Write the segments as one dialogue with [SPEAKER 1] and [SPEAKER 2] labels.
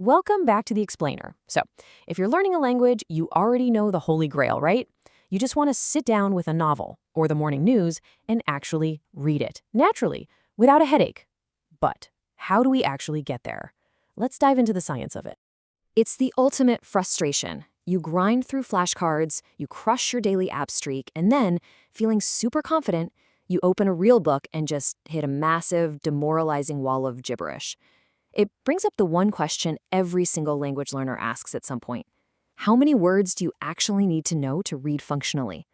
[SPEAKER 1] Welcome back to the Explainer. So, if you're learning a language, you already know the Holy Grail, right? You just want to sit down with a novel or the morning news and actually read it, naturally, without a headache. But how do we actually get there? Let's dive into the science of it. It's the ultimate frustration. You grind through flashcards, you crush your daily app streak, and then, feeling super confident, you open a real book and just hit a massive, demoralizing wall of gibberish. It brings up the one question every single language learner asks at some point. How many words do you actually need to know to read functionally?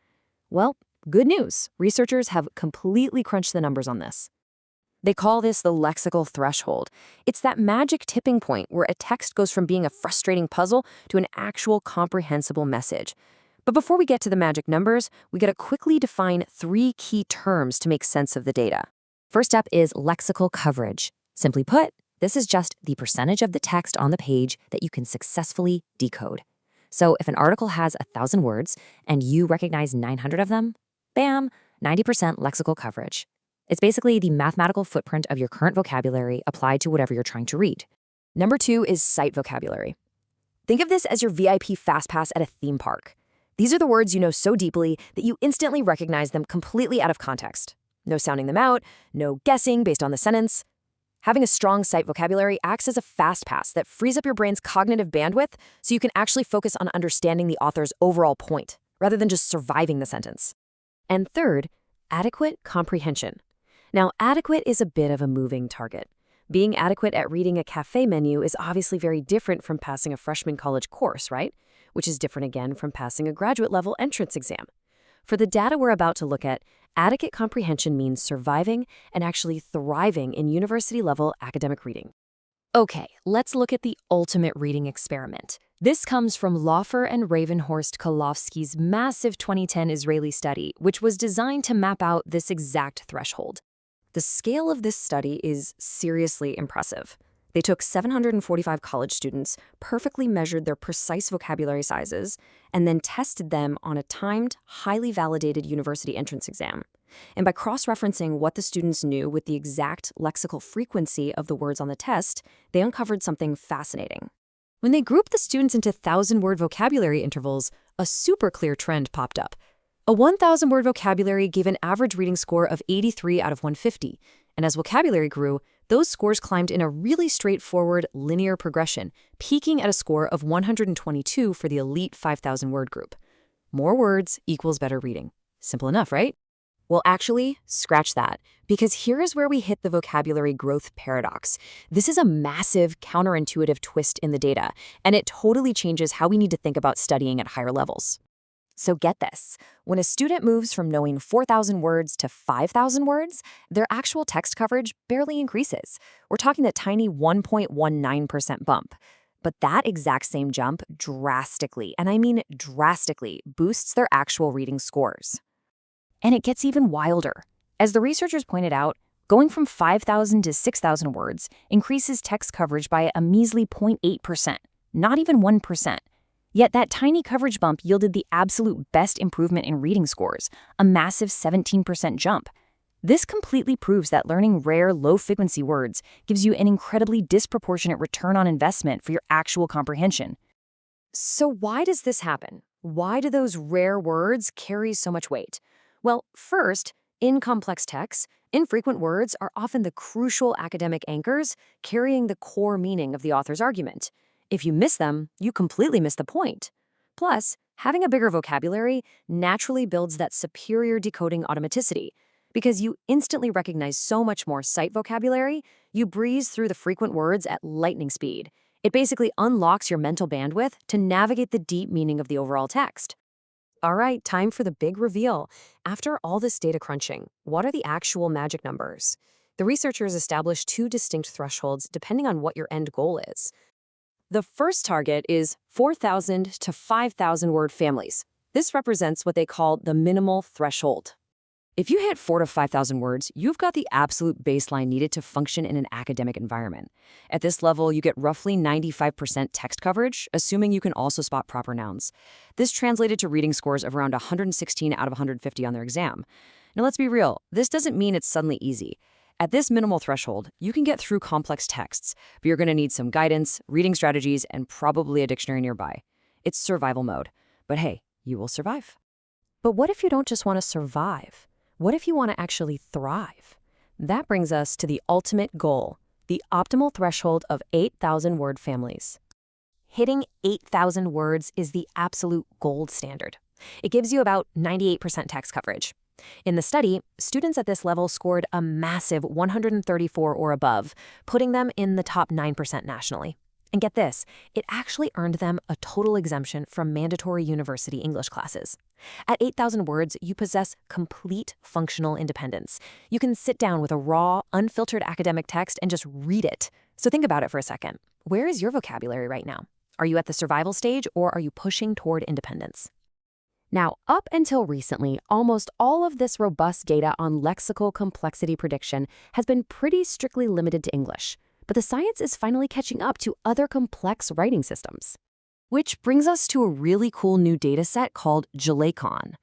[SPEAKER 1] Well, good news. Researchers have completely crunched the numbers on this. They call this the lexical threshold. It's that magic tipping point where a text goes from being a frustrating puzzle to an actual comprehensible message. But before we get to the magic numbers, we gotta quickly define 3 key terms to make sense of the data. First up is lexical coverage. Simply put, this is just the percentage of the text on the page that you can successfully decode. So if an article has 1,000 words and you recognize 900 of them, bam, 90% lexical coverage. It's basically the mathematical footprint of your current vocabulary applied to whatever you're trying to read. Number 2 is sight vocabulary. Think of this as your VIP fast pass at a theme park. These are the words you know so deeply that you instantly recognize them completely out of context. No sounding them out, no guessing based on the sentence. Having a strong sight vocabulary acts as a fast pass that frees up your brain's cognitive bandwidth so you can actually focus on understanding the author's overall point, rather than just surviving the sentence. And third, adequate comprehension. Now, adequate is a bit of a moving target. Being adequate at reading a cafe menu is obviously very different from passing a freshman college course, right? Which is different again from passing a graduate-level entrance exam. For the data we're about to look at, adequate comprehension means surviving and actually thriving in university-level academic reading. Okay, let's look at the ultimate reading experiment. This comes from Laufer and Ravenhorst-Kolofsky's massive 2010 Israeli study, which was designed to map out this exact threshold. The scale of this study is seriously impressive. They took 745 college students, perfectly measured their precise vocabulary sizes, and then tested them on a timed, highly validated university entrance exam. And by cross-referencing what the students knew with the exact lexical frequency of the words on the test, they uncovered something fascinating. When they grouped the students into 1,000-word vocabulary intervals, a super clear trend popped up. A 1,000-word vocabulary gave an average reading score of 83 out of 150, and as vocabulary grew, those scores climbed in a really straightforward, linear progression, peaking at a score of 122 for the elite 5,000-word group. More words equals better reading. Simple enough, right? Well, actually, scratch that, because here is where we hit the vocabulary growth paradox. This is a massive, counterintuitive twist in the data, and it totally changes how we need to think about studying at higher levels. So get this, when a student moves from knowing 4,000 words to 5,000 words, their actual text coverage barely increases. We're talking a tiny 1.19% bump. But that exact same jump drastically, and I mean drastically, boosts their actual reading scores. And it gets even wilder. As the researchers pointed out, going from 5,000 to 6,000 words increases text coverage by a measly 0.8%, not even 1%. Yet that tiny coverage bump yielded the absolute best improvement in reading scores, a massive 17% jump. This completely proves that learning rare, low-frequency words gives you an incredibly disproportionate return on investment for your actual comprehension. So why does this happen? Why do those rare words carry so much weight? Well, first, in complex texts, infrequent words are often the crucial academic anchors carrying the core meaning of the author's argument. If you miss them, you completely miss the point. Plus, having a bigger vocabulary naturally builds that superior decoding automaticity. Because you instantly recognize so much more sight vocabulary, you breeze through the frequent words at lightning speed. It basically unlocks your mental bandwidth to navigate the deep meaning of the overall text. All right, time for the big reveal. After all this data crunching, what are the actual magic numbers? The researchers established 2 distinct thresholds depending on what your end goal is. The first target is 4,000 to 5,000 word families. This represents what they call the minimal threshold. If you hit 4,000 to 5,000 words, you've got the absolute baseline needed to function in an academic environment. At this level, you get roughly 95% text coverage, assuming you can also spot proper nouns. This translated to reading scores of around 116 out of 150 on their exam. Now let's be real, this doesn't mean it's suddenly easy. At this minimal threshold, you can get through complex texts, but you're going to need some guidance, reading strategies, and probably a dictionary nearby. It's survival mode. But hey, you will survive. But what if you don't just want to survive? What if you want to actually thrive? That brings us to the ultimate goal, the optimal threshold of 8,000 word families. Hitting 8,000 words is the absolute gold standard. It gives you about 98% text coverage. In the study, students at this level scored a massive 134 or above, putting them in the top 9% nationally. And get this, it actually earned them a total exemption from mandatory university English classes. At 8,000 words, you possess complete functional independence. You can sit down with a raw, unfiltered academic text and just read it. So think about it for a second. Where is your vocabulary right now? Are you at the survival stage, or are you pushing toward independence? Now, up until recently, almost all of this robust data on lexical complexity prediction has been pretty strictly limited to English. But the science is finally catching up to other complex writing systems. Which brings us to a really cool new data set called JaLeCoN.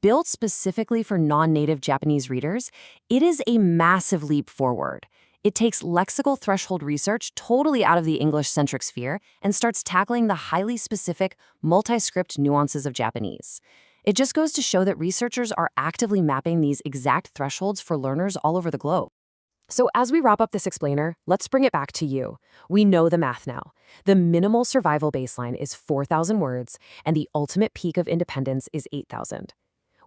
[SPEAKER 1] Built specifically for non-native Japanese readers, it is a massive leap forward. It takes lexical threshold research totally out of the English-centric sphere and starts tackling the highly specific, multi-script nuances of Japanese. It just goes to show that researchers are actively mapping these exact thresholds for learners all over the globe. So as we wrap up this explainer, let's bring it back to you. We know the math now. The minimal survival baseline is 4,000 words, and the ultimate peak of independence is 8,000.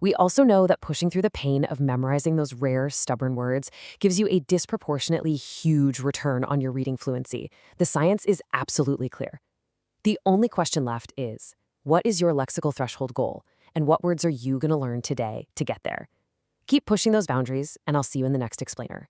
[SPEAKER 1] We also know that pushing through the pain of memorizing those rare, stubborn words gives you a disproportionately huge return on your reading fluency. The science is absolutely clear. The only question left is, what is your lexical threshold goal, and what words are you going to learn today to get there? Keep pushing those boundaries, and I'll see you in the next explainer.